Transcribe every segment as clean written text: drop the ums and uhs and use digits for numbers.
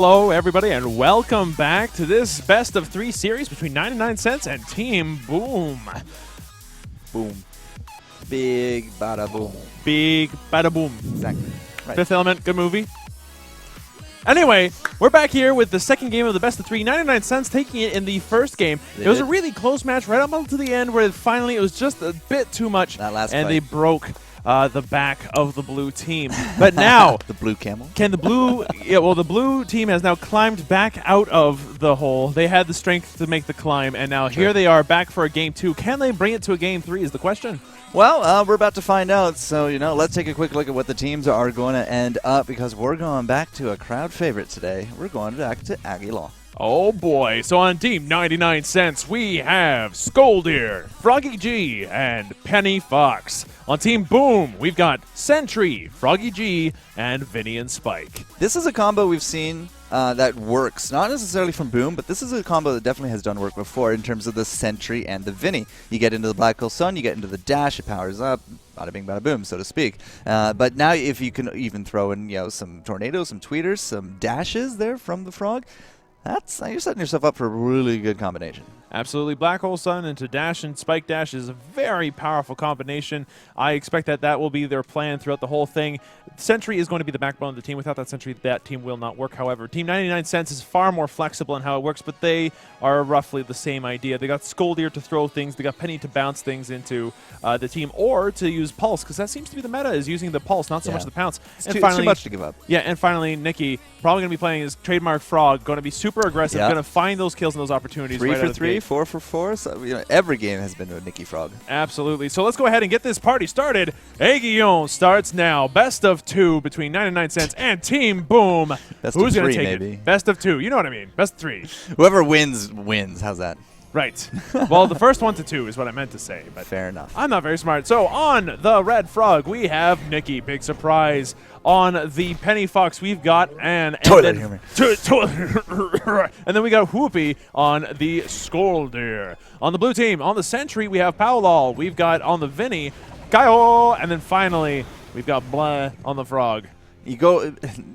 Hello, everybody, and welcome back to this best of 3 series between 99 Cents and Team Boom. Boom. Big bada boom. Big bada boom. Exactly. Right. Fifth Element, good movie. Anyway, we're back here with the second game of the best of 3. 99 Cents taking it in the first game. It was a really close match right up until the end where finally it was just a bit too much. That last and fight. they broke the back of the blue team. But now, the blue camel. can the blue? The blue team has now climbed back out of the hole. They had the strength to make the climb, and now here they are back for a game 2. Can they bring it to a game 3? Is the question. Well, we're about to find out. So, let's take a quick look at what the teams are going to end up because we're going back to a crowd favorite today. We're going back to Aguilar. Oh boy, so on Team 99 Cents, we have Skoldir, Froggy G, and Penny Fox. On Team Boom, we've got Sentry, Froggy G, and Vinny and Spike. This is a combo we've seen that works, not necessarily from Boom, but this is a combo that definitely has done work before in terms of the Sentry and the Vinny. You get into the Black Hole Sun, you get into the dash, it powers up, bada bing, bada boom, so to speak. But now if you can even throw in, some tornadoes, some tweeters, some dashes there from the Frog, you're setting yourself up for a really good combination. Absolutely. Black Hole Sun into Dash and Spike Dash is a very powerful combination. I expect that will be their plan throughout the whole thing. Sentry is going to be the backbone of the team. Without that Sentry, that team will not work. However, Team 99 Cents is far more flexible in how it works, but they are roughly the same idea. They got Skoldir to throw things. They got Penny to bounce things into the team, or to use Pulse, because that seems to be the meta, is using the Pulse, not so much the Pounce. It's too much to give up. Yeah, and finally, Nikki, probably going to be playing his trademark Frog, going to be super aggressive, going to find those kills and those opportunities. 3 right for out of 3, the gate. 4 for 4. So, every game has been a Nikki Frog. Absolutely. So let's go ahead and get this party started. Aiguillon starts now. Best of 2 between 99 Cents and Team Boom. Best Who's of going 3, to take maybe. it? Best of 2. You know what I mean. Best of 3. Whoever wins, wins. How's that? Right. Well, the first 1 to 2 is what I meant to say. But fair enough. I'm not very smart. So on the Red Frog, we have Nikki. Big surprise. On the Penny Fox, we've got Toilet humor. And then we got Whoopie on the Skoldir. On the blue team, on the Sentry, we have Powlol. We've got on the Vinny, Kaio. And then finally, we've got Blah on the Frog. You go,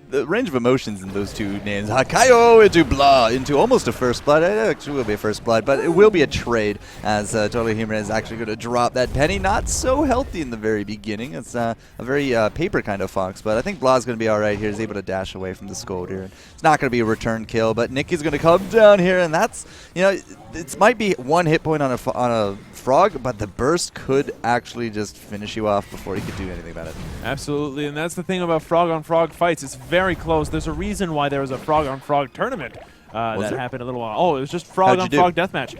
the range of emotions in those two names, Kaio into Blah, into almost a first blood. It actually will be a first blood, but it will be a trade as Totally Human is actually going to drop that Penny. Not so healthy in the very beginning. It's a very paper kind of Fox, but I think Blah's going to be all right here. He's able to dash away from the Scold here. It's not going to be a return kill, but Nick is going to come down here, and that's, it might be 1 hit point on a Frog, but the burst could actually just finish you off before you could do anything about it. Absolutely, and that's the thing about frog-on-frog fights. It's very close. There's a reason why there was a frog-on-frog tournament that happened a little while. Oh, it was just frog-on-frog deathmatch.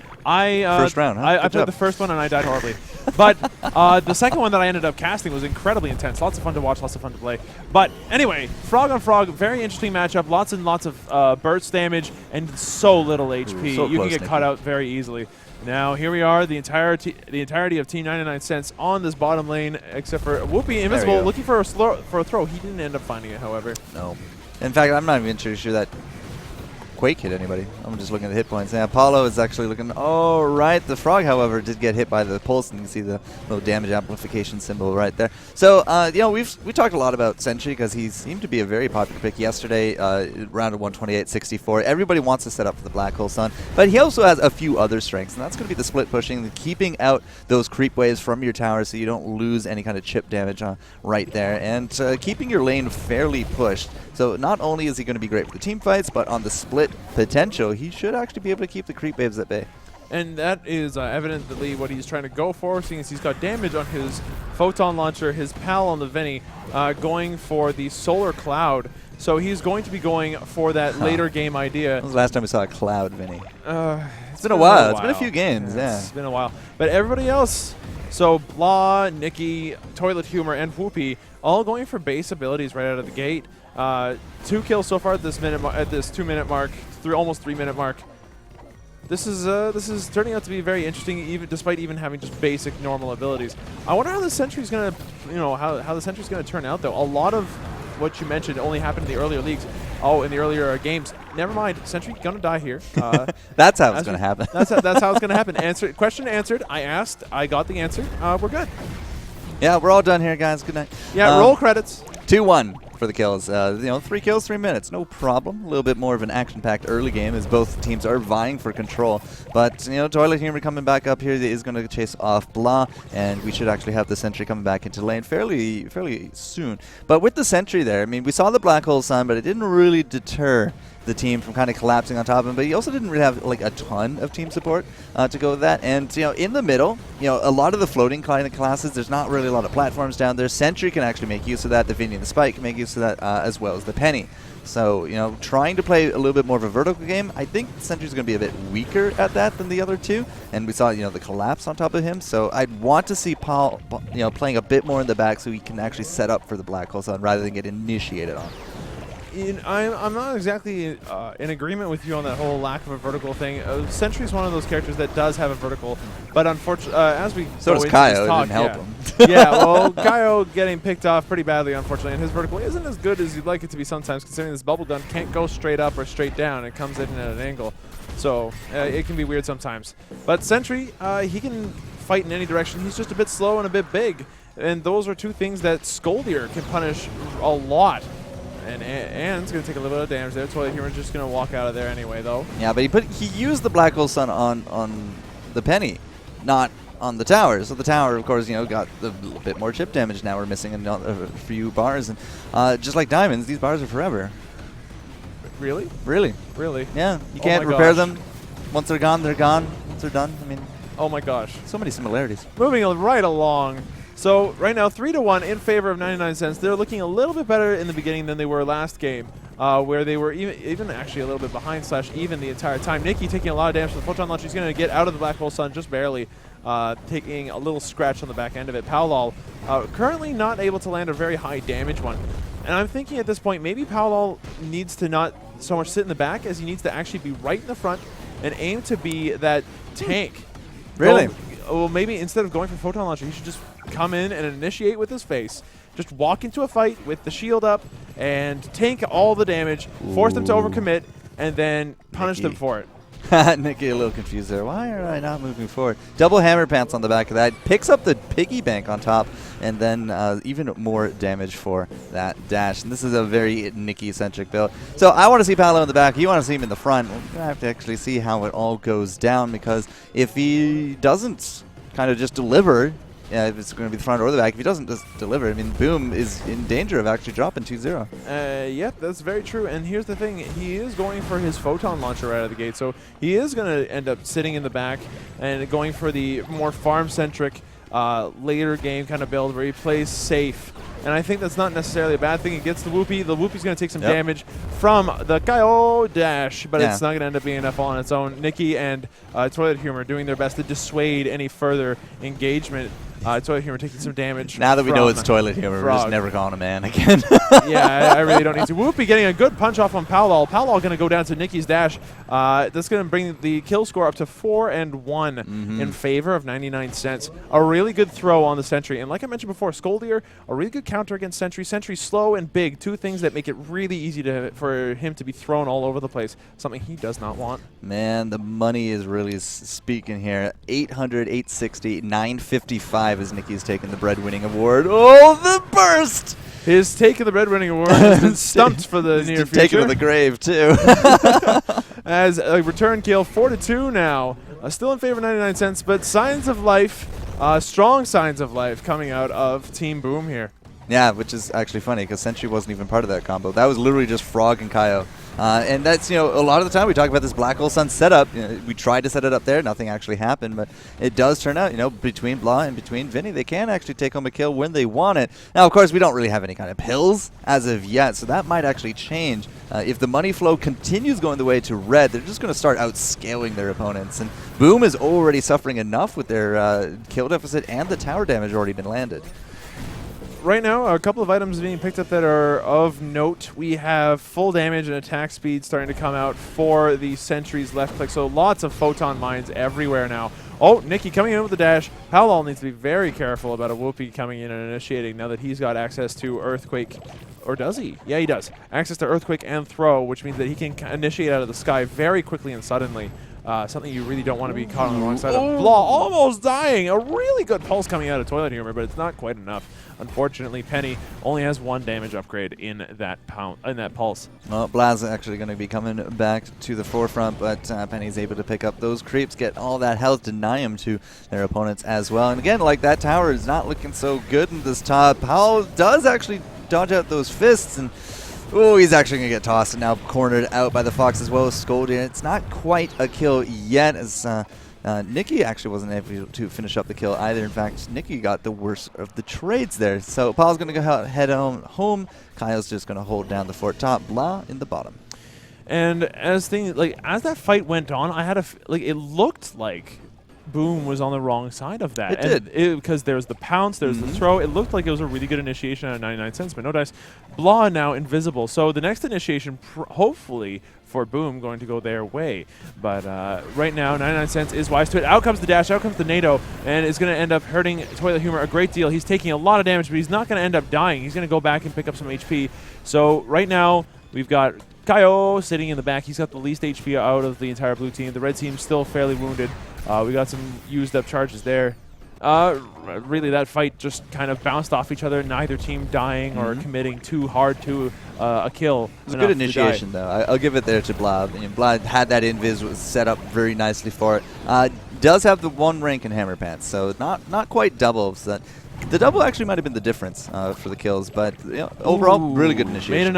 First round, huh? I played the first one, and I died horribly. But the second one that I ended up casting was incredibly intense. Lots of fun to watch, lots of fun to play. But anyway, frog-on-frog, very interesting matchup. Lots and lots of burst damage and so little HP. So you can close, get caught out very easily. Now, here we are, the entirety of Team 99 Cents on this bottom lane, except for Whoopi Invisible looking for a throw. He didn't end up finding it, however. No. In fact, I'm not even sure that Quake hit anybody. I'm just looking at the hit points. Yeah, Apollo is actually looking all right. The Frog, however, did get hit by the pulse, and you can see the little damage amplification symbol right there. So, we talked a lot about Sentry because he seemed to be a very popular pick yesterday, round of 128-64. Everybody wants to set up for the Black Hole Sun, but he also has a few other strengths, and that's going to be the split pushing, the keeping out those creep waves from your tower so you don't lose any kind of chip damage right there, and keeping your lane fairly pushed. So not only is he going to be great for the team fights, but on the split potential, he should actually be able to keep the creep waves at bay. And that is evidently what he's trying to go for, seeing as he's got damage on his Photon Launcher, his pal on the Vinny, going for the Solar Cloud. So he's going to be going for that later game idea. When was the last time we saw a Cloud, Vinny? It's been a while. It's been a few games, yeah. It's been a while. But everybody else, so Blah, Nikki, Toilet Humor, and Whoopie, all going for base abilities right out of the gate. 2 kills so far at this 2-minute mark, almost 3-minute mark. This is turning out to be very interesting, even despite having just basic normal abilities. I wonder how the Sentry's gonna, how the Sentry's gonna turn out though. A lot of what you mentioned only happened in the earlier leagues. Oh, in the earlier games. Never mind. Sentry gonna die here. That's how it's gonna happen. That's how it's gonna happen. Question answered. I asked. I got the answer. We're good. Yeah, we're all done here, guys. Good night. Yeah, roll credits. 2-1. for the kills. 3 kills, 3 minutes, no problem. A little bit more of an action-packed early game as both teams are vying for control. But, Toilet Humor coming back up here is going to chase off Blah, and we should actually have the Sentry coming back into lane fairly soon. But with the Sentry there, I mean, we saw the Black Hole Sun, but it didn't really deter the team from kind of collapsing on top of him, but he also didn't really have like a ton of team support to go with that. And in the middle, a lot of the floating kind of classes, there's not really a lot of platforms down there. Sentry can actually make use of that. The Vinny and the Spike can make use of that as well as the Penny. So trying to play a little bit more of a vertical game, I think Sentry's going to be a bit weaker at that than the other two. And we saw the collapse on top of him. So I'd want to see Paul playing a bit more in the back so he can actually set up for the Black Hole Sun rather than get initiated on. I'm not exactly in agreement with you on that whole lack of a vertical thing. Sentry's one of those characters that does have a vertical, but unfortunately, as we so does Kaio, it didn't help him. Yeah, well, Kaio getting picked off pretty badly, unfortunately, and his vertical isn't as good as you'd like it to be sometimes, considering this bubble gun can't go straight up or straight down. It comes in at an angle, so it can be weird sometimes. But Sentry, he can fight in any direction. He's just a bit slow and a bit big, and those are two things that Skoldier can punish a lot. And Ann's going to take a little bit of damage there. Toilet Humor's just going to walk out of there anyway, though. Yeah, but he used the Black Hole Sun on the Penny, not on the tower. So the tower, of course, got a little bit more chip damage. Now we're missing a few bars. And just like diamonds, these bars are forever. Really? Really. Really? Yeah. You can't repair them. Once they're gone, they're gone. Once they're done, I mean. Oh, my gosh. So many similarities. Moving right along. So right now, 3-1 in favor of 99 cents. They're looking a little bit better in the beginning than they were last game, where they were even actually a little bit behind / even the entire time. Nikki taking a lot of damage from the photon launch. He's going to get out of the Black Hole Sun just barely, taking a little scratch on the back end of it. Powlal currently not able to land a very high damage one. And I'm thinking at this point, maybe Powlal needs to not so much sit in the back as he needs to actually be right in the front and aim to be that tank. Really? Well, maybe instead of going for photon launcher, he should just come in and initiate with his face. Just walk into a fight with the shield up and tank all the damage, force them to overcommit, and then punish them for it. Nikki a little confused there. Why are I not moving forward? Double hammer pants on the back of that. Picks up the piggy bank on top, and then even more damage for that dash. And this is a very Nikki-centric build. So I want to see Paolo in the back. You want to see him in the front. We're going to have to actually see how it all goes down, because if he doesn't kind of just deliver, if it's going to be the front or the back, if he doesn't just deliver, I mean, Boom is in danger of actually dropping 2-0. Yeah, that's very true. And here's the thing. He is going for his photon launcher right out of the gate. So he is going to end up sitting in the back and going for the more farm-centric later game kind of build where he plays safe. And I think that's not necessarily a bad thing. He gets the Whoopie. The Whoopie's going to take some damage from the Kaio dash, but it's not going to end up being enough on its own. Nikki and Toilet Humor doing their best to dissuade any further engagement. Toilet Humor taking some damage. Now that we know it's Toilet Humor, we're just never calling a man again. Yeah, I really don't need to. Whoopie getting a good punch off on Powlal. Powlal going to go down to Nikki's dash. That's going to bring the kill score up to 4-1 in favor of 99 cents. A really good throw on the Sentry. And like I mentioned before, Skoldier, a really good counter against Sentry. Sentry slow and big, two things that make it really easy for him to be thrown all over the place, something he does not want. Man, the money is really speaking here. 800, 860, 955 as Nikki's taking the bread-winning award. Oh, the burst! His take of the bread-winning award has been stumped for the near future. Taken to the grave, too. As a return kill, 4-2 now. Still in favor of 99 cents, but signs of life, strong signs of life coming out of Team Boom here. Yeah, which is actually funny because Sentry wasn't even part of that combo. That was literally just Frog and Kaio. And that's, a lot of the time we talk about this Black Hole Sun setup. We tried to set it up there. Nothing actually happened. But it does turn out, between Blah and between Vinny, they can actually take home a kill when they want it. Now, of course, we don't really have any kind of pills as of yet. So that might actually change. If the money flow continues going the way to Red, they're just going to start outscaling their opponents. And Boom is already suffering enough with their kill deficit and the tower damage already been landed. Right now, a couple of items being picked up that are of note. We have full damage and attack speed starting to come out for the Sentry's left click. So lots of photon mines everywhere now. Oh, Nikki coming in with the dash. Powlal needs to be very careful about a Whoopie coming in and initiating now that he's got access to Earthquake. Or does he? Yeah, he does. Access to Earthquake and Throw, which means that he can initiate out of the sky very quickly and suddenly. something you really don't want to be caught on the wrong side of. Blah almost dying. A really good pulse coming out of Toilet Humor, but it's not quite enough. Unfortunately, Penny only has 1 damage upgrade in that pulse. Well, Blaz actually going to be coming back to the forefront, but Penny's able to pick up those creeps, get all that health, deny them to their opponents as well. And again, like, that tower is not looking so good in this top. Powell does actually dodge out those fists, and oh, he's actually going to get tossed and now cornered out by the Fox as well as Scolding. It's not quite a kill yet, as Nikki actually wasn't able to finish up the kill either. In fact, Nikki got the worst of the trades there. So Paul's going to go head home. Kyle's just going to hold down the fort top. Blah in the bottom. And as that fight went on, I had it looked like Boom was on the wrong side of that. It did. Because there was the pounce, there was the throw. It looked like it was a really good initiation at 99 cents, but no dice. Blah now invisible. So the next initiation, hopefully, for Boom going to go their way. But right now, 99 cents is wise to it. Out comes the dash, out comes the NATO, and it's going to end up hurting Toilet Humor a great deal. He's taking a lot of damage, but he's not going to end up dying. He's going to go back and pick up some HP. So right now, we've got Kaio sitting in the back. He's got the least HP out of the entire blue team. The red team's still fairly wounded. We got some used up charges there. Really, that fight just kind of bounced off each other. Neither team dying or committing too hard to a kill. It was a good initiation, though. I'll give it there to Blab. Blab had that invis, was set up very nicely for it. Does have the 1 rank in Hammer Pants, so not quite double. So the double actually might have been the difference for the kills, but overall, really good initiation.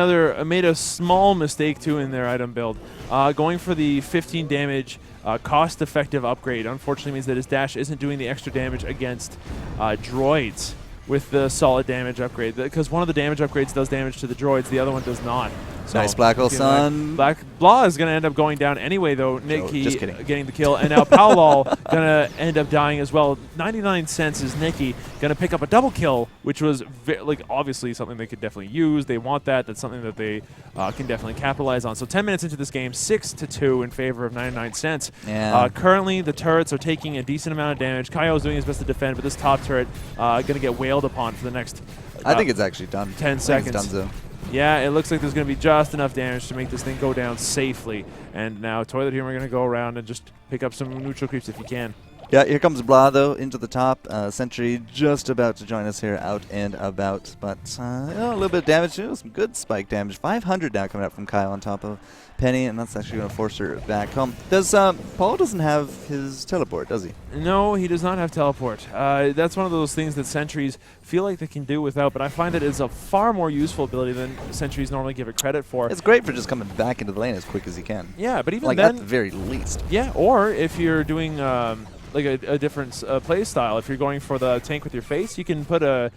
Made a small mistake too in their item build, going for the 15 damage. Cost-effective upgrade unfortunately means that his dash isn't doing the extra damage against droids with the solid damage upgrade, because one of the damage upgrades does damage to the droids, the other one does not. So nice Black Hole Sun. Blah is going to end up going down anyway, though. Nikki just kidding. Getting the kill, and now Powell going to end up dying as well. 99 cents is Nikki going to pick up a double kill, which was obviously something they could definitely use. They want that. That's something that they can definitely capitalize on. So 10 minutes into this game, 6-2 in favor of 99 cents. Yeah. Currently, the turrets are taking a decent amount of damage. Kaio's doing his best to defend, but this top turret going to get wailed upon for the next I think it's actually done. 10 seconds. It's done, so. Yeah, it looks like there's going to be just enough damage to make this thing go down safely. And now Toilet Humor going to go around and just pick up some neutral creeps if you can. Yeah, here comes Blah, though, into the top. Sentry just about to join us here out and about. But a little bit of damage, some good spike damage. 500 now coming up from Kyle on top of Penny, and that's actually going to force her back home. Paul doesn't have his teleport, does he? No, he does not have teleport. That's one of those things that sentries feel like they can do without, but I find that it's a far more useful ability than sentries normally give it credit for. It's great for just coming back into the lane as quick as you can. Yeah, but even then, at the very least. Yeah, or if you're doing a different play style, if you're going for the tank with your face, you can put a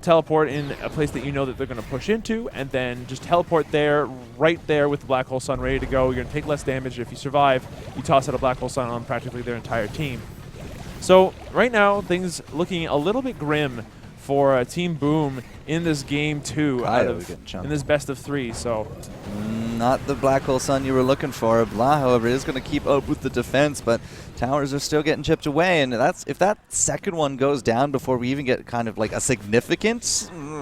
teleport in a place that you know that they're going to push into, and then just teleport there, right there with the Black Hole Sun ready to go. You're going to take less damage. If you survive, you toss out a Black Hole Sun on practically their entire team. So right now, things looking a little bit grim for Team Boom in this game 2 in this best of 3. So not the Black Hole Sun you were looking for. Blah, however, is going to keep up with the defense, but towers are still getting chipped away, and if that second one goes down before we even get kind of like a significant,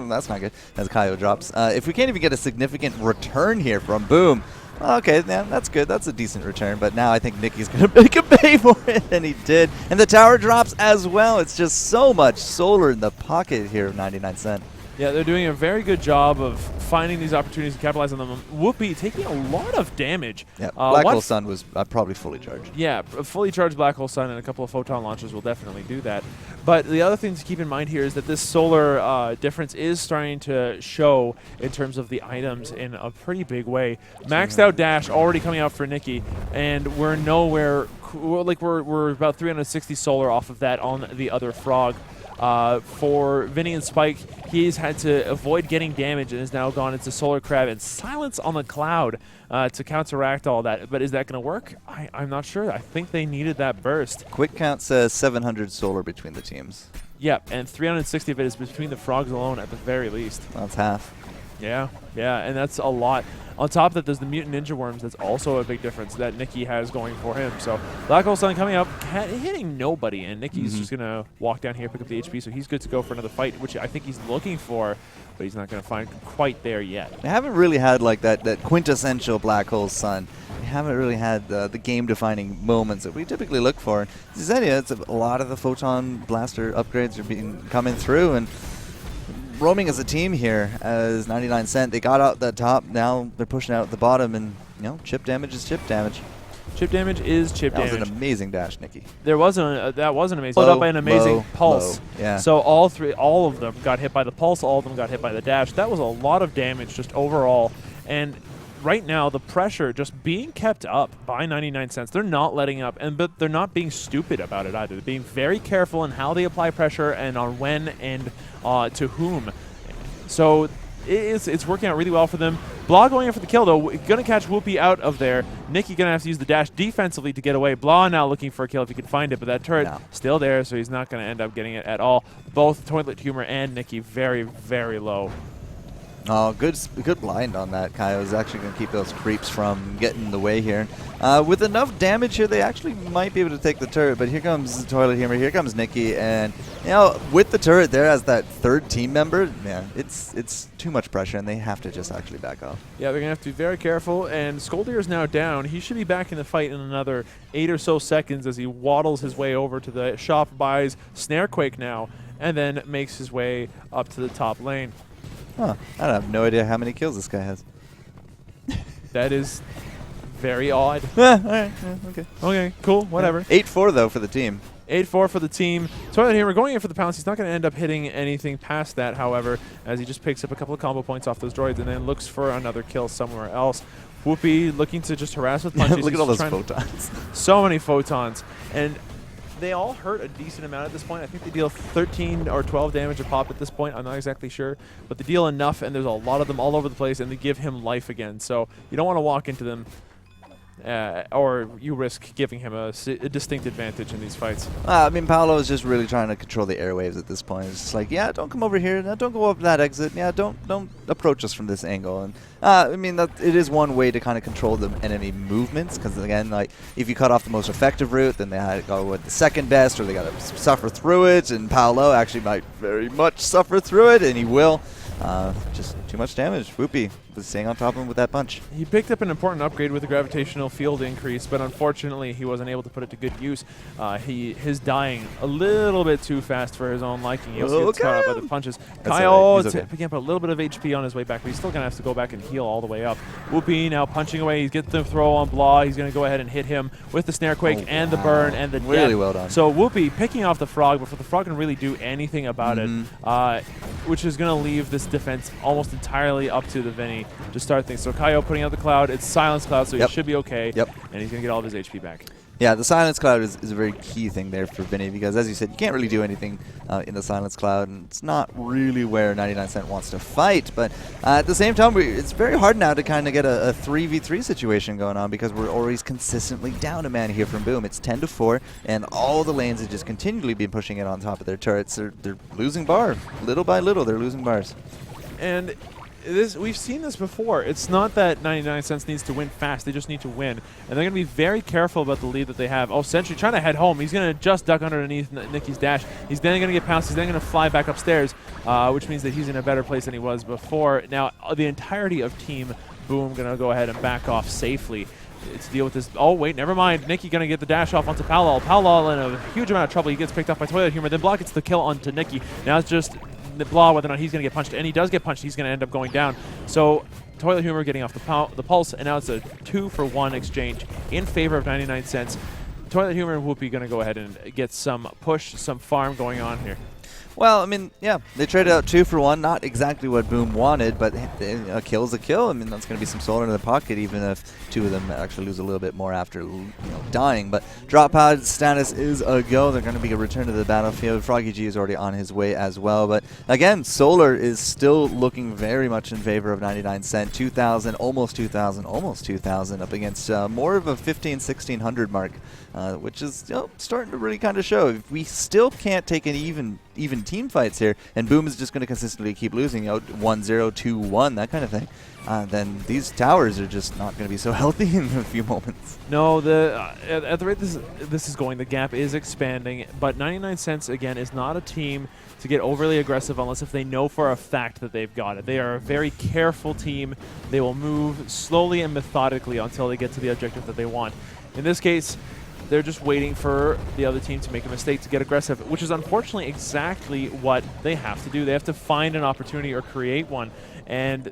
that's not good, as Kaio drops. If we can't even get a significant return here from Boom, okay, yeah, that's good. That's a decent return, but now I think Nicky's going to make a pay for it, and he did. And the tower drops as well. It's just so much solar in the pocket here of 99 cent. Yeah, they're doing a very good job of finding these opportunities to capitalize on them. Whoopi taking a lot of damage. Yeah, Black Hole Sun was probably fully charged. Yeah, a fully charged Black Hole Sun and a couple of photon launchers will definitely do that. But the other thing to keep in mind here is that this solar difference is starting to show in terms of the items in a pretty big way. Maxed out dash already coming out for Nikki, and we're nowhere, we're about 360 solar off of that on the other frog. For Vinny and Spike, he's had to avoid getting damage and has now gone into Solar Crab and Silence on the Cloud to counteract all that. But is that going to work? I'm not sure. I think they needed that burst. Quick count says 700 solar between the teams. Yep, and 360 of it is between the frogs alone at the very least. That's half. Yeah, and that's a lot. On top of that, there's the Mutant Ninja Worms. That's also a big difference that Nikki has going for him. So Black Hole Sun coming up, hitting nobody, and Nikki's just going to walk down here, pick up the HP, so he's good to go for another fight, which I think he's looking for, but he's not going to find quite there yet. They haven't really had like that quintessential Black Hole Sun. We haven't really had the game-defining moments that we typically look for. Zenia, it's a lot of the Photon Blaster upgrades are coming through, and roaming as a team here as 99 Cent. They got out the top, now they're pushing out the bottom, and chip damage is chip damage. Chip damage is chip damage. That was an amazing dash, Nikki. That was an amazing. Followed up by an amazing pulse. Low. Yeah. So all of them got hit by the pulse. All of them got hit by the dash. That was a lot of damage just overall. And right now, the pressure just being kept up by 99 Cents. They're not letting up, but they're not being stupid about it either. They're being very careful in how they apply pressure and on when and to whom. So it's working out really well for them. Blah going in for the kill, though. Going to catch Whoopi out of there. Nikki going to have to use the dash defensively to get away. Blah now looking for a kill if he can find it, but that turret still there, so he's not going to end up getting it at all. Both Toilet Humor and Nikki very, very low. Oh, good blind on that. Kaio is actually going to keep those creeps from getting in the way here. With enough damage here, they actually might be able to take the turret, but here comes Toilet Humor, here comes Nikki, and with the turret there as that third team member, man, it's too much pressure, and they have to just actually back off. Yeah, they're going to have to be very careful, and Skoldir is now down. He should be back in the fight in another 8 or so seconds as he waddles his way over to the shop, buys Snarequake now, and then makes his way up to the top lane. Huh. I have no idea how many kills this guy has. That is very odd. All right. Okay. Okay, cool, whatever. 8-4, though, for the team. 8-4 for the team. Toilet Humor going in for the pounce. He's not going to end up hitting anything past that, however, as he just picks up a couple of combo points off those droids and then looks for another kill somewhere else. Whoopi looking to just harass with punches. Look at all those photons. So many photons. And they all hurt a decent amount at this point. I think they deal 13 or 12 damage a pop at this point. I'm not exactly sure. But they deal enough, and there's a lot of them all over the place, and they give him life again. So you don't want to walk into them, or you risk giving him a distinct advantage in these fights. I mean, Paolo is just really trying to control the airwaves at this point. It's just like, yeah, don't come over here. No, don't go up that exit. Yeah, don't approach us from this angle. And I mean, it is one way to kind of control the enemy movements, because again, like if you cut off the most effective route, then they had to go with the second best, or they got to suffer through it. And Paolo actually might very much suffer through it, and he will. Just too much damage. Whoopi was staying on top of him with that punch. He picked up an important upgrade with the gravitational field increase, but unfortunately he wasn't able to put it to good use. His dying a little bit too fast for his own liking. He also gets caught up by the punches. Kyle picking up a little bit of HP on his way back, but he's still going to have to go back and heal all the way up. Whoopi now punching away. He's getting the throw on Blah. He's going to go ahead and hit him with the Snarequake and the burn and the really well done. So Whoopi picking off the frog before the frog can really do anything about it, which is going to leave this defense almost entirely up to the Vinny to start things. So Kaio putting out the cloud. It's Silence Cloud, so he should be okay. Yep. And he's going to get all of his HP back. Yeah, the Silence Cloud is a very key thing there for Vinny, because as you said, you can't really do anything in the Silence Cloud, and it's not really where 99 Cent wants to fight. But at the same time, it's very hard now to kind of get a 3v3 situation going on, because we're always consistently down a man here from Boom. It's 10-4, and all the lanes have just continually been pushing it on top of their turrets. They're losing bar. Little by little, they're losing bars. And we've seen this before. It's not that 99 Cents needs to win fast. They just need to win. And they're going to be very careful about the lead that they have. Oh, Sentry trying to head home. He's going to just duck underneath Nikki's dash. He's then going to get pounced. He's then going to fly back upstairs, which means that he's in a better place than he was before. Now, the entirety of Team Boom going to go ahead and back off safely to deal with this. Oh, wait, never mind. Nikki going to get the dash off onto Palal. Palal in a huge amount of trouble. He gets picked up by Toilet Humor. Then Block gets the kill onto Nikki. Now it's just Blah whether or not he's going to get punched, and he does get punched. He's going to end up going down. So Toilet Humor getting off the pulse, and now it's a 2-for-1 exchange in favor of 99 Cents. Toilet Humor and Whoopi going to go ahead and get some push, some farm going on here. Well, I mean, yeah, they traded out 2-for-1, not exactly what Boom wanted, but a kill's a kill. I mean, that's going to be some soul in the pocket, even if two of them actually lose a little bit more after dying. But drop pod status is a go. They're going to be a return to the battlefield. Froggy G is already on his way as well. But again, Solar is still looking very much in favor of 99 Cent. 2,000, almost 2,000, almost 2,000 up against more of a 1,500-1,600 mark, which is starting to really kind of show. If we still can't take an even even team fights here, and Boom is just going to consistently keep losing, 1-0, 2-1, that kind of thing, then these towers are just not going to be so healthy in a few moments. No, at the rate this is going, the gap is expanding, but 99 Cents, again, is not a team to get overly aggressive unless if they know for a fact that they've got it. They are a very careful team. They will move slowly and methodically until they get to the objective that they want. In this case, they're just waiting for the other team to make a mistake to get aggressive, which is unfortunately exactly what they have to do. They have to find an opportunity or create one, and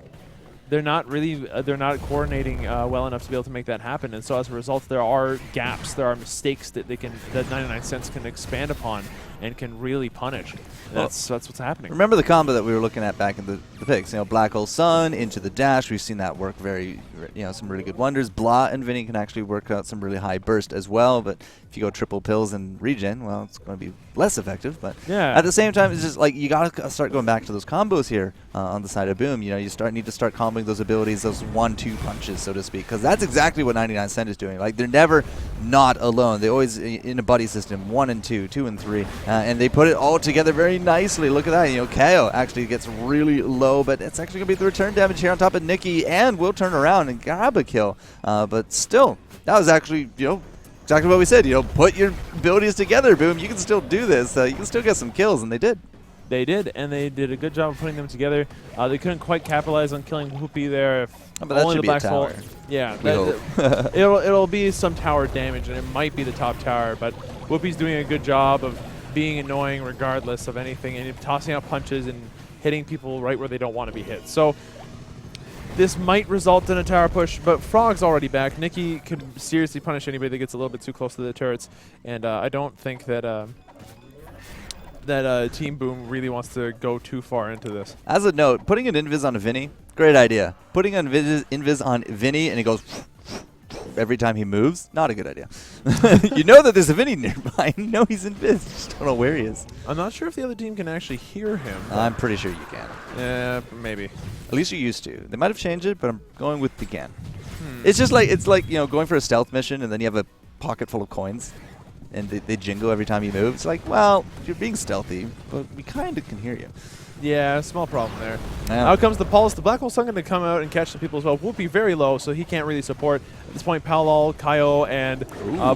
they're not coordinating well enough to be able to make that happen. And so as a result, there are gaps, there are mistakes that 99 Cents can expand upon and can really punish. That's what's happening. Remember the combo that we were looking at back in the picks, Black Hole Sun into the dash. We've seen that work some really good wonders. Blah and Vinny can actually work out some really high burst as well, but if you go triple pills and regen, well, it's going to be less effective. But at the same time, it's just like you got to start going back to those combos here on the side of Boom. You need to start comboing those abilities, those 1-2 punches, so to speak, because that's exactly what 99 Cent is doing. Like, they're never not alone. They always in a buddy system, 1 and 2, 2 and 3, and they put it all together very nicely. Look at that. KO actually gets really low, but it's actually going to be the return damage here on top of Nikki, and will turn around and grab a kill. But still, that was actually, exactly what we said. Put your abilities together, Boom. You can still do this. You can still get some kills, and they did. They did, and they did a good job of putting them together. They couldn't quite capitalize on killing Whoopi there. But that should be a tower. Yeah, it'll be some tower damage, and it might be the top tower, but Whoopi's doing a good job of being annoying regardless of anything, and tossing out punches and hitting people right where they don't want to be hit. So this might result in a tower push, but Frog's already back. Nikki could seriously punish anybody that gets a little bit too close to the turrets, and I don't think that Team Boom really wants to go too far into this. As a note, putting an invis on a Vinny, great idea. Putting an invis on Vinny and he goes every time he moves, not a good idea. You know that there's a Vinny nearby. You know he's invis. Just don't know where he is. I'm not sure if the other team can actually hear him. I'm pretty sure you can. Yeah, maybe. At least you used to. They might have changed it, but I'm going with the can. It's just like going for a stealth mission and then you have a pocket full of coins. And they jingle every time you move. It's like, well, you're being stealthy, but we kind of can hear you. Yeah, small problem there. Yeah. Out comes the Pulse. The Black Hole Sun going to come out and catch the people as well. Whoopi very low, so he can't really support. At this point, Palal, Kaio, and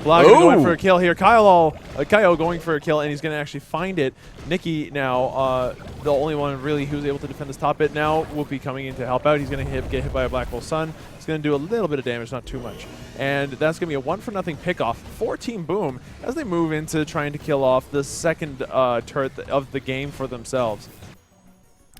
Blah going for a kill here. Kaio going for a kill, and he's going to actually find it. Nikki now, the only one really who's able to defend this top bit. Now Whoopi coming in to help out. He's going to get hit by a Black Hole Sun. It's going to do a little bit of damage, not too much. And that's going to be a 1-for-0 pickoff for Team Boom as they move into trying to kill off the second turret of the game for themselves.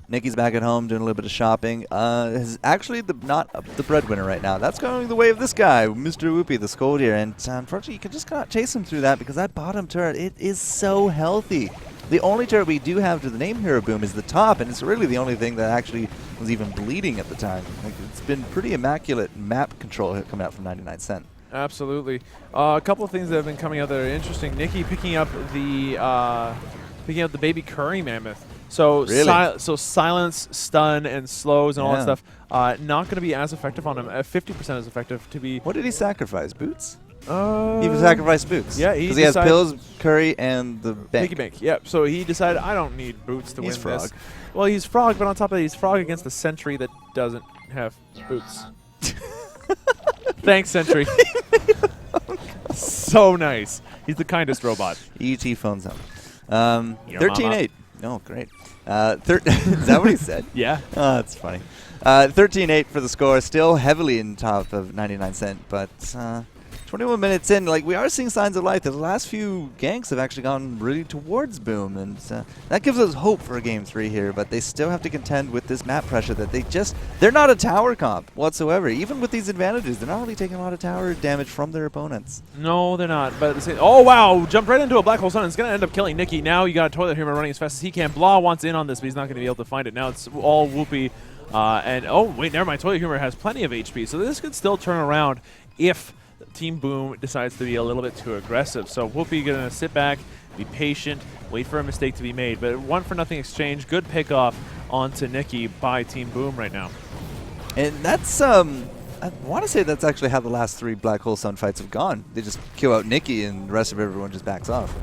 Nikki's back at home doing a little bit of shopping. Is actually not the breadwinner right now. That's going the way of this guy, Mr. Whoopi, the Scold here. And unfortunately, you can just not chase him through that because that bottom turret, it is so healthy. The only turret we do have to the name Hero Boom is the top, and it's really the only thing that actually was even bleeding at the time. Like, it's been pretty immaculate map control coming out from 99 Cent. Absolutely. A couple of things that have been coming out that are interesting. Nikki picking up the baby Curry Mammoth. So really? So silence, stun, and slows and all that stuff, not going to be as effective on him. 50% as effective to be. What did he sacrifice? Boots? He sacrificed Boots. Yeah, because he has pills, Curry, and the bank. Piggy bank. Yep. So he decided I don't need Boots to win Frog. this. Well, he's Frog, but on top of that, he's Frog against the Sentry that doesn't have Boots. Thanks, Sentry. So nice. He's the kindest robot. ET phones him. 13-8. Oh, great. Is that what he said? Yeah. Oh, that's funny. 13-8 for the score. Still heavily in top of 99 Cent, but 21 minutes in, like, we are seeing signs of life. The last few ganks have actually gone really towards Boom, and that gives us hope for Game 3 here, but they still have to contend with this map pressure that they're not a tower comp whatsoever. Even with these advantages, they're not really taking a lot of tower damage from their opponents. No, they're not. But at the same, oh, wow, jumped right into a Black Hole Sun. It's going to end up killing Nikki. Now you got a Toilet Humor running as fast as he can. Blah wants in on this, but he's not going to be able to find it. Now it's all Whoopi. And, oh, wait, never mind. Toilet Humor has plenty of HP, so this could still turn around if Team Boom decides to be a little bit too aggressive. So Whoopi going to sit back, be patient, wait for a mistake to be made. But 1-for-0 exchange, good pickoff onto Nikki by Team Boom right now. And that's, I want to say that's actually how the last 3 Black Hole Sun fights have gone. They just kill out Nikki and the rest of everyone just backs off.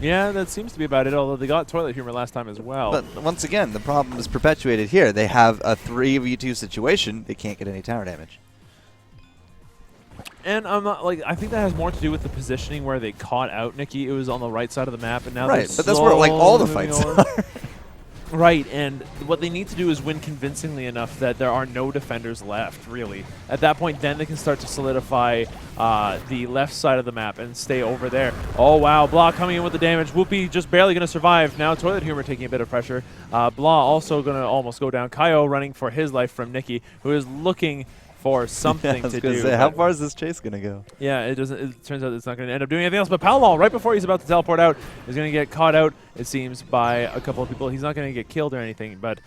Yeah, that seems to be about it, although they got Toilet Humor last time as well. But once again, the problem is perpetuated here. They have a 3v2 situation. They can't get any tower damage. And I'm not like I think that has more to do with the positioning where they caught out Nikki. It was on the right side of the map, and now Right, they're but that's where like all the slowly fights moving are. Right, and what they need to do is win convincingly enough that there are no defenders left, really. At that point, then they can start to solidify the left side of the map and stay over there. Oh, wow, Blah coming in with the damage. Whoopi just barely going to survive. Now Toilet Humor taking a bit of pressure. Blah also going to almost go down. Kaio running for his life from Nikki, who is looking for something to do. Say, how far is this chase going to go? Yeah, it doesn't. It turns out it's not going to end up doing anything else. But Powell, right before he's about to teleport out, is going to get caught out, it seems, by a couple of people. He's not going to get killed or anything, but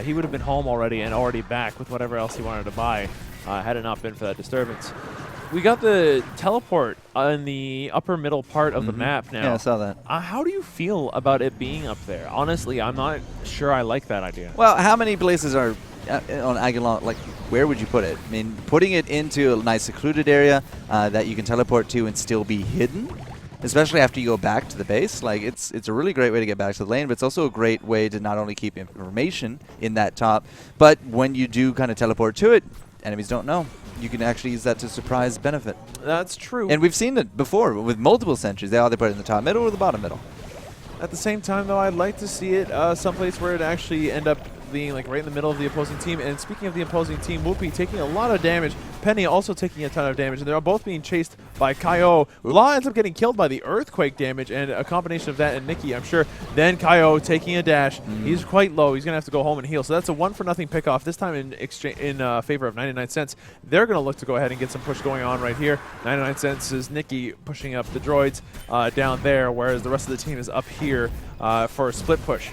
he would have been home already and already back with whatever else he wanted to buy had it not been for that disturbance. We got the teleport in the upper middle part of the map now. Yeah, I saw that. How do you feel about it being up there? Honestly, I'm not sure I like that idea. Well, how many places are on Aguilon? Like, where would you put it? I mean, putting it into a nice secluded area that you can teleport to and still be hidden, especially after you go back to the base. Like, it's a really great way to get back to the lane, but it's also a great way to not only keep information in that top, but when you do kind of teleport to it, enemies don't know. You can actually use that to surprise benefit. That's true. And we've seen it before with multiple sentries. They either put it in the top middle or the bottom middle. At the same time, though, I'd like to see it someplace where it actually end up being like right in the middle of the opposing team. And speaking of the opposing team, Whoopi taking a lot of damage. Penny also taking a ton of damage. And they're both being chased by Kaio. Blah ends up getting killed by the earthquake damage and a combination of that and Nikki, I'm sure. Then Kaio taking a dash. He's quite low. He's going to have to go home and heal. So that's a 1-for-0 pickoff. This time in favor of 99 Cents. They're going to look to go ahead and get some push going on right here. 99 Cents is Nikki pushing up the droids down there, whereas the rest of the team is up here for a split push.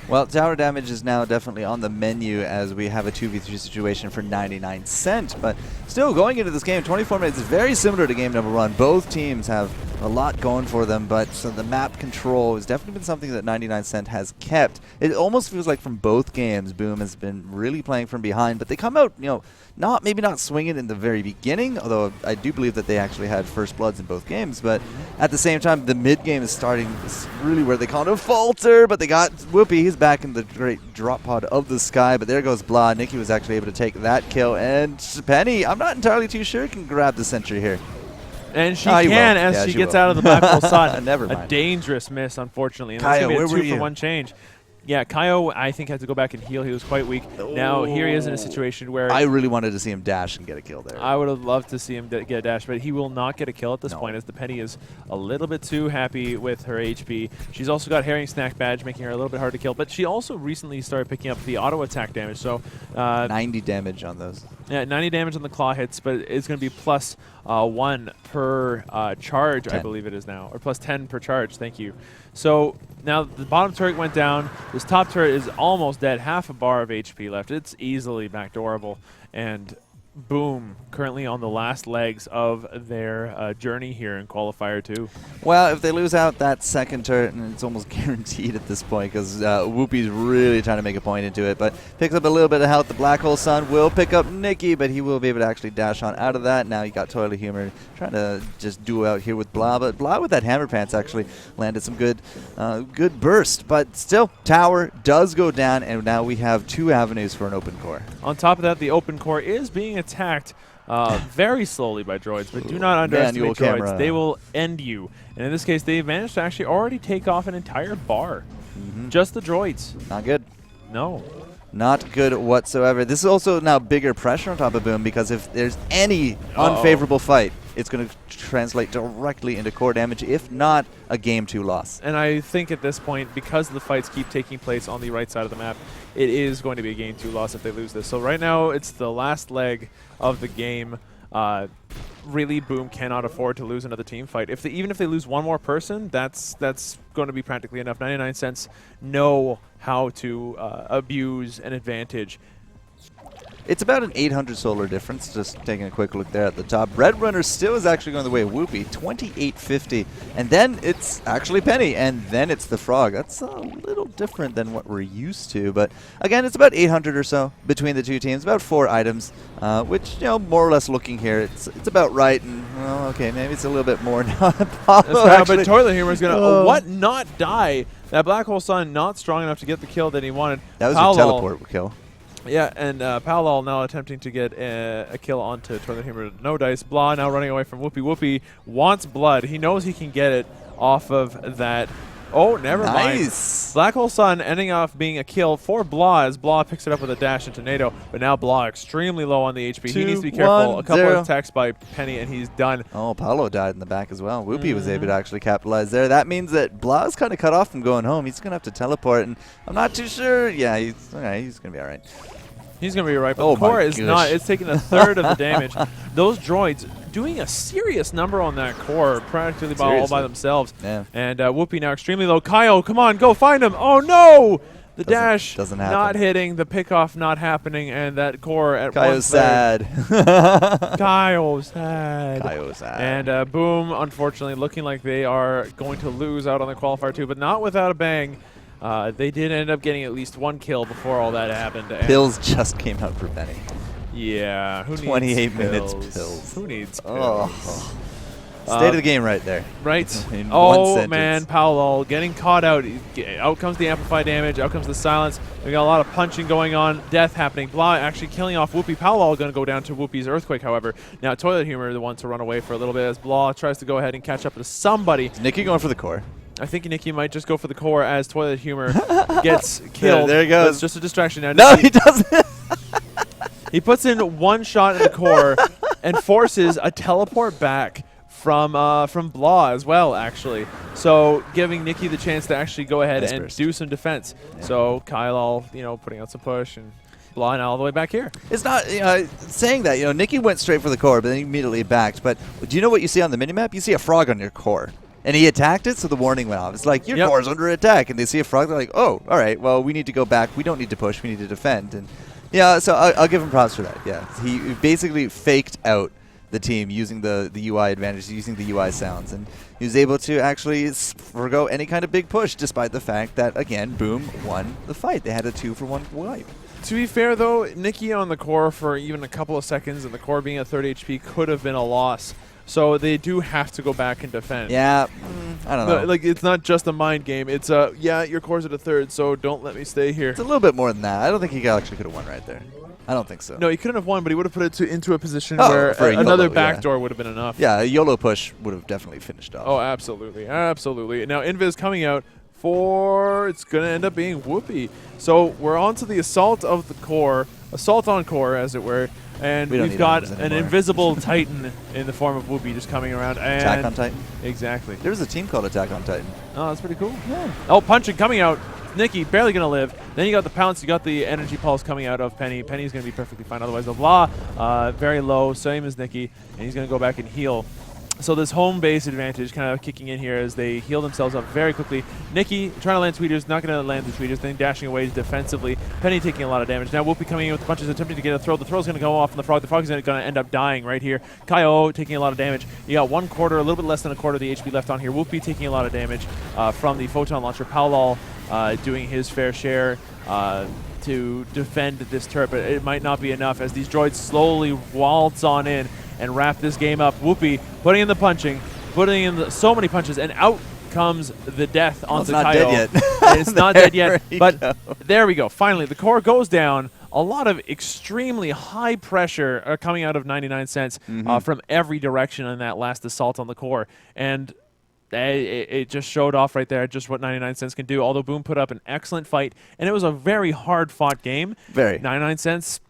Well, tower damage is now definitely on the menu as we have a 2v3 situation for 99 Cent. But still, going into this game, 24 minutes is very similar to game number 1. Both teams have a lot going for them, but so the map control has definitely been something that 99 Cent has kept. It almost feels like from both games, Boom has been really playing from behind, but they come out, you know, maybe not swinging in the very beginning, although I do believe that they actually had first bloods in both games. But at the same time, the mid game is starting. It's really where they kind of falter, but they got Whoopi. He's back in the great drop pod of the sky, but there goes Blah. Nikki was actually able to take that kill, and Penny, I'm not entirely too sure, can grab the Sentry here. And she can as she gets out of the back roll side. Never mind. A dangerous miss, unfortunately. And Kaio, that's going to where be a were 2-for-1 change. Yeah, Kaio, I think, had to go back and heal. He was quite weak. Now, here he is in a situation where I really wanted to see him dash and get a kill there. I would have loved to see him get a dash, but he will not get a kill at this point as the Penny is a little bit too happy with her HP. She's also got Herring Snack Badge, making her a little bit hard to kill, but she also recently started picking up the auto attack damage. So 90 damage on those. Yeah, 90 damage on the claw hits, but it's going to be plus 1 per charge, 10. I believe it is now, or plus 10 per charge. Thank you. So now the bottom turret went down. This top turret is almost dead. Half a bar of HP left. It's easily backdoorable. And Boom, currently on the last legs of their journey here in Qualifier 2. Well, if they lose out that second turret, and it's almost guaranteed at this point because Whoopi's really trying to make a point into it, but picks up a little bit of health. The Black Hole Sun will pick up Nikki, but he will be able to actually dash on out of that. Now you got Toilet Humor trying to just duo out here with Blah, but Blah with that Hammer Pants actually landed some good burst. But still, tower does go down, and now we have 2 avenues for an open core. On top of that, the open core is being attacked very slowly by droids, but do not underestimate droids. Camera. They will end you. And in this case, they've managed to actually already take off an entire bar. Just the droids. Not good. No. Not good whatsoever. This is also now bigger pressure on top of Boom because if there's any unfavorable fight, it's going to translate directly into core damage, if not a Game 2 loss. And I think at this point, because the fights keep taking place on the right side of the map, it is going to be a Game 2 loss if they lose this. So right now, it's the last leg of the game. Really, Boom cannot afford to lose another team fight. Even if they lose one more person, that's going to be practically enough. 99 Cents know how to abuse an advantage. It's about an 800 solar difference, just taking a quick look there at the top. Red Runner still is actually going the way of Whoopi, 2850. And then it's actually Penny, and then it's the Frog. That's a little different than what we're used to. But again, it's about 800 or so between the two teams, about 4 items, which, you know, more or less looking here, it's about right. And, well, okay, maybe it's a little bit more now. But Toilet Humor is going to, what, not die? That Black Hole Sun not strong enough to get the kill that he wanted. That was your teleport kill. Yeah, and Palal now attempting to get a kill onto Toilet Humor. No dice. Blah now running away from Whoopi. Whoopi wants blood. He knows he can get it off of that. Oh, never mind. Black Hole Sun ending up being a kill for Blah as Blah picks it up with a dash and tornado. But now Blah extremely low on the HP. He needs to be careful. A couple of attacks by Penny and he's done. Oh, Paolo died in the back as well. Whoopi was able to actually capitalize there. That means that Blah's kind of cut off from going home. He's going to have to teleport, and I'm not too sure. Yeah, he's going to be all right. He's going to be right, but the core is not. It's taking a third of the damage. Those droids doing a serious number on that core, practically all by themselves. Yeah. And Whoopi now extremely low. Kyle, come on, go find him. Oh, no! The dash doesn't happen. Not hitting, the pickoff not happening, and that core at Kyle's sad. Kyle's sad. Kyle's sad. And Boom, unfortunately, looking like they are going to lose out on the qualifier too, but not without a bang. They did end up getting at least 1 kill before all that happened. Pills just came out for Penny. Yeah, who 28 needs minutes pills? pills. Who needs pills? Oh. State of the game right there. Right. In oh, one man, Paolo getting caught out. Out comes the amplify damage. Out comes the silence. We got a lot of punching going on. Death happening. Blah actually killing off Whoopi. Paolo going to go down to Whoopi's Earthquake, however. Now, Toilet Humor, the one to run away for a little bit as Blah tries to go ahead and catch up to somebody. Is Nikki going for the core? I think Nikki might just go for the core as Toilet Humor gets killed. There he goes. It's just a distraction now. No, he doesn't. He puts in 1 shot in the core and forces a teleport back from Blah as well, actually. So giving Nikki the chance to actually go ahead and do some defense. Yeah. So Kyle, putting out some push and Blah now all the way back here. It's not saying that. Nikki went straight for the core, but then he immediately backed. But do you know what you see on the minimap? You see a frog on your core. And he attacked it, so the warning went off. It's like, your core's under attack. And they see a frog, they're like, oh, all right, well, we need to go back. We don't need to push. We need to defend. And yeah, so I'll give him props for that. Yeah, he basically faked out the team using the UI advantage, using the UI sounds. And he was able to actually forgo any kind of big push, despite the fact that, again, Boom won the fight. They had a 2-for-1 wipe. To be fair, though, Nikki on the core for even a couple of seconds, and the core being at 30 HP could have been a loss. So they do have to go back and defend. Yeah, I don't know. Like, it's not just a mind game. It's yeah, your core's at a third, so don't let me stay here. It's a little bit more than that. I don't think he actually could have won right there. I don't think so. No, he couldn't have won, but he would have put it into a position where another backdoor would have been enough. Yeah, a YOLO push would have definitely finished off. Oh, absolutely. Absolutely. Now, Invis coming out for, it's going to end up being Whoopi. So we're on to the assault of the core, assault on core, as it were. And we've got an invisible Titan in the form of Whoopi just coming around. And Attack on Titan? Exactly. There's a team called Attack on Titan. Oh, that's pretty cool. Yeah. Oh, punching coming out. Nikki barely going to live. Then you got the pounce. You got the energy pulse coming out of Penny. Penny's going to be perfectly fine. Otherwise, the Blah, very low, same as Nikki. And he's going to go back and heal. So this home base advantage kind of kicking in here as they heal themselves up very quickly. Nikki trying to land tweeters, not going to land the tweeters, then dashing away defensively. Penny taking a lot of damage. Now Whoopi coming in with punches, attempting to get a throw. The throw's going to go off on the Frog. The Frog's going to end up dying right here. Kyo taking a lot of damage. You got 1/4, a little bit less than 1/4 of the HP left on here. Whoopi taking a lot of damage from the photon launcher. Paolal doing his fair share to defend this turret, but it might not be enough as these droids slowly waltz on in and wrap this game up. Whoopi putting in the punching, putting in so many punches, and out comes the death onto Kyo. It's not dead yet. It's not dead yet, but there we go. Finally, the core goes down. A lot of extremely high pressure coming out of 99 cents from every direction in that last assault on the core. And it just showed off right there just what 99 cents can do, although Boom put up an excellent fight, and it was a very hard-fought game. Very. 99 cents,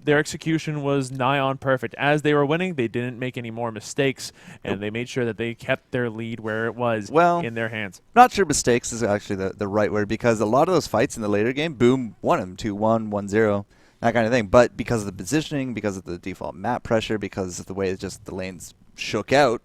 their execution was nigh on perfect. As they were winning, they didn't make any more mistakes, and they made sure that they kept their lead where it was in their hands. Not sure mistakes is actually the right word, because a lot of those fights in the later game, Boom won them 2-1, 1-0, that kind of thing. But because of the positioning, because of the default map pressure, because of the way just the lanes shook out,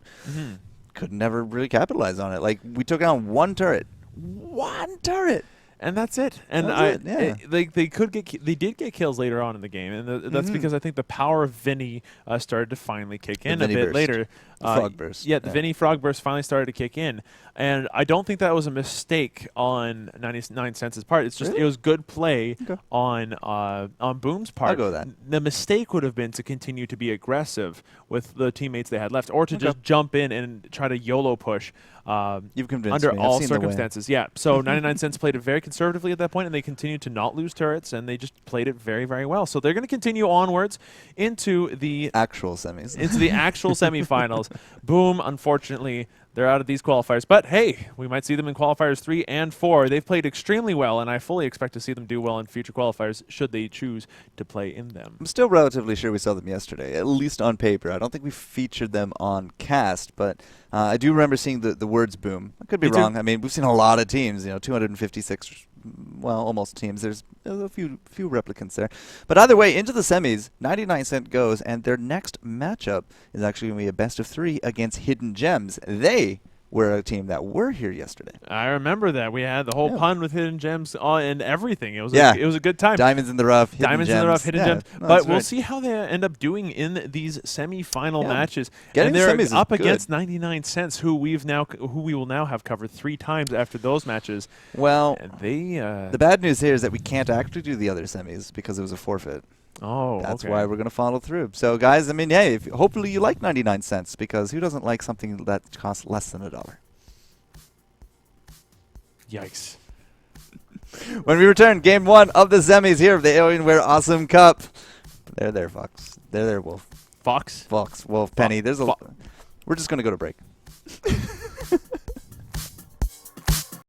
could never really capitalize on it. Like, we took on one turret. One turret! And that's it. And they did get kills later on in the game, and that's because I think the power of Vinny started to finally kick in a bit later. Frog burst. Yeah, the Vinny frog burst finally started to kick in, and I don't think that was a mistake on 99 Cents' part. It's just it was good play on Boom's part. I'll go with that. The mistake would have been to continue to be aggressive with the teammates they had left, or to just jump in and try to YOLO push. You've convinced under me. I've all seen the way. circumstances. Yeah. So 99 Cents played it very conservatively at that point, and they continued to not lose turrets, and they just played it very, very well. So they're going to continue onwards into the actual semis. Into the actual semifinals. Boom, unfortunately, they're out of these qualifiers. But hey, we might see them in qualifiers 3 and 4. They've played extremely well, and I fully expect to see them do well in future qualifiers should they choose to play in them. I'm still relatively sure we saw them yesterday, at least on paper. I don't think we featured them on cast, but I do remember seeing the words Boom. I could be wrong. I mean, we've seen a lot of teams, 256, well, almost teams. There's a few replicants there. But either way, into the semis, 99 Cent goes, and their next matchup is actually going to be a best of 3 against Hidden Gems. They were a team that were here yesterday. I remember that. We had the whole pun with Hidden Gems and everything. It was it was a good time. Diamonds in the rough, Hidden Diamonds Gems. in the rough, Hidden Gems. No, but we'll see how they end up doing in these semi-final matches. Getting and they're semis up is against 99 Cents, who we will now have covered 3 times after those matches. Well, and they the bad news here is that we can't actually do the other semis because it was a forfeit. Oh, that's why we're going to follow through. So, guys, I mean, hey, hopefully you like 99 Cents, because who doesn't like something that costs less than $1? Yikes. When we return, game 1 of the semis here of the Alienware Awesome Cup. They're there, Fox. They're there, Wolf. Fox? Fox, Wolf, Penny. There's a. We're just going to go to break.